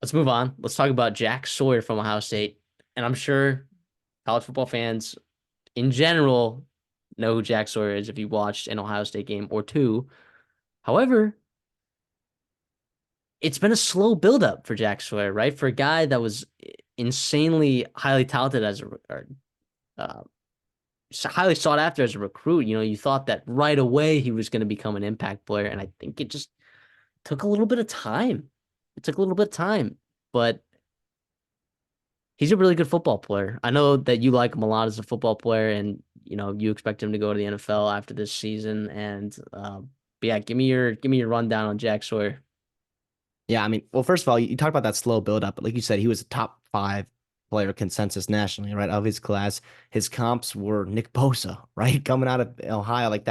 Let's move on. Let's talk about Jack Sawyer from Ohio State. And I'm sure college football fans in general know who Jack Sawyer is if you watched an Ohio State game or two. However, it's been a slow buildup for Jack Sawyer, right? For a guy that was insanely highly talented uh, highly sought after as a recruit. You thought that right away he was going to become an impact player, and I think it just took a little bit of time. It took a little bit of time, but he's a really good football player. I know that you like him a lot as a football player, and you expect him to go to the NFL after this season. And but yeah, give me your rundown on Jack Sawyer. Yeah, I mean, well, first of all, you talk about that slow build up, but like you said, he was a top five player consensus nationally, right? Of his class. His comps were Nick Bosa, right? Coming out of Ohio, like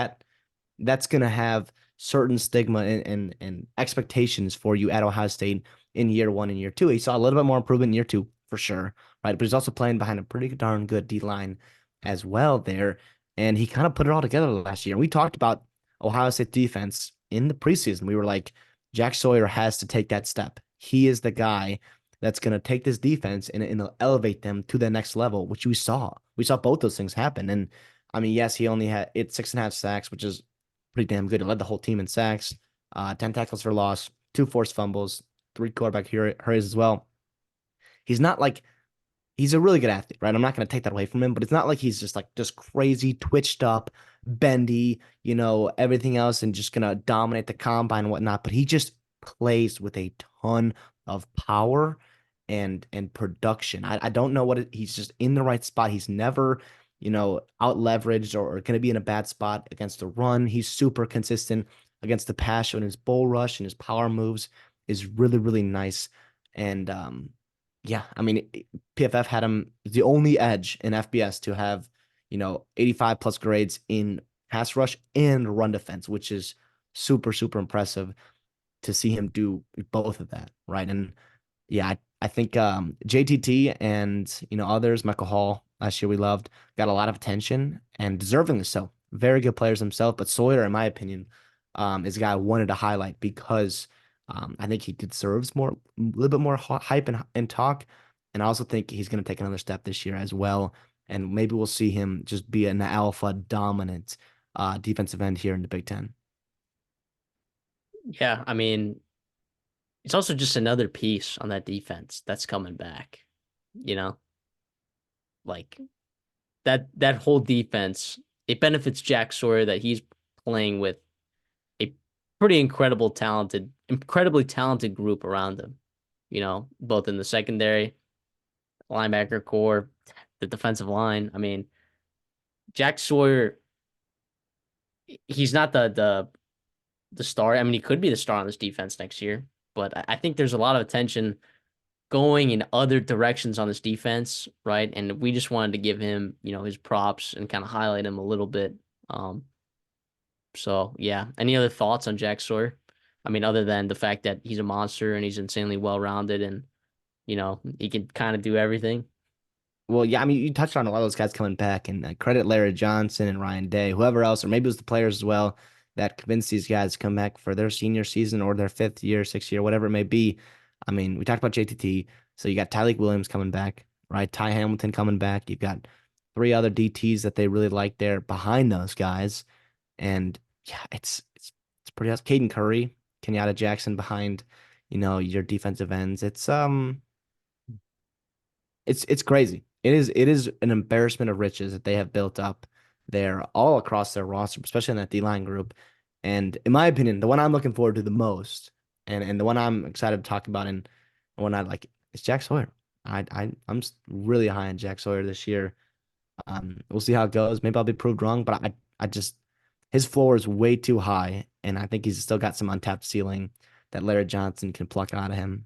that's gonna have certain stigma and expectations for you at Ohio State in year one and year two. He saw a little bit more improvement in year two for sure, right? But he's also playing behind a pretty darn good D line as well there. And he kind of put it all together last year. And we talked about Ohio State defense in the preseason. We were like, Jack Sawyer has to take that step. He is the guy that's going to take this defense and elevate them to the next level, which we saw. We saw both those things happen. And I mean, yes, he only had 6.5 sacks, which is pretty damn good. He led the whole team in sacks, 10 tackles for loss, two forced fumbles, three quarterback hurries as well. He's not like he's a really good athlete, right? I'm not going to take that away from him, but it's not like he's just crazy, twitched up, bendy, everything else, and just going to dominate the combine and whatnot. But he just plays with a ton of power and production. I don't know he's just in the right spot. He's never, out leveraged or going to be in a bad spot against the run. He's super consistent against the pass, and his bull rush and his power moves is really, really nice. And yeah, I mean, PFF had him the only edge in FBS to have, 85 plus grades in pass rush and run defense, which is super, super impressive to see him do both of that, right? And yeah, I think JTT and others, Michael Hall last year we loved, got a lot of attention and deservingly so. Very good players himself, but Sawyer, in my opinion, is a guy I wanted to highlight because I think he deserves a little bit more hype and talk. And I also think he's going to take another step this year as well. And maybe we'll see him just be an alpha dominant defensive end here in the Big Ten. Yeah, I mean, it's also just another piece on that defense that's coming back. You know, like that whole defense. It benefits Jack Sawyer that he's playing with a incredibly talented group around him. Both in the secondary, linebacker core, the defensive line. I mean, Jack Sawyer, he's not the star. I mean, he could be the star on this defense next year, but I think there's a lot of attention going in other directions on this defense, right? And we just wanted to give him, his props and kind of highlight him a little bit. Um, so yeah. Any other thoughts on Jack Sawyer? I mean, other than the fact that he's a monster and he's insanely well rounded and he can kind of do everything. Well, yeah, I mean, you touched on a lot of those guys coming back, and credit Larry Johnson and Ryan Day, whoever else, or maybe it was the players as well that convinced these guys to come back for their senior season or their fifth year, sixth year, whatever it may be. I mean, we talked about JTT, so you got Tyleik Williams coming back, right? Ty Hamilton coming back. You've got three other DTs that they really like there behind those guys, and yeah, it's pretty awesome. Caden Curry, Kenyatta Jackson behind, your defensive ends. It's crazy. It is an embarrassment of riches that they have built up there all across their roster, especially in that D line group. And in my opinion, the one I'm looking forward to the most, and the one I'm excited to talk about, and one I like is Jack Sawyer. I'm really high on Jack Sawyer this year. We'll see how it goes. Maybe I'll be proved wrong, but I just his floor is way too high, and I think he's still got some untapped ceiling that Larry Johnson can pluck out of him.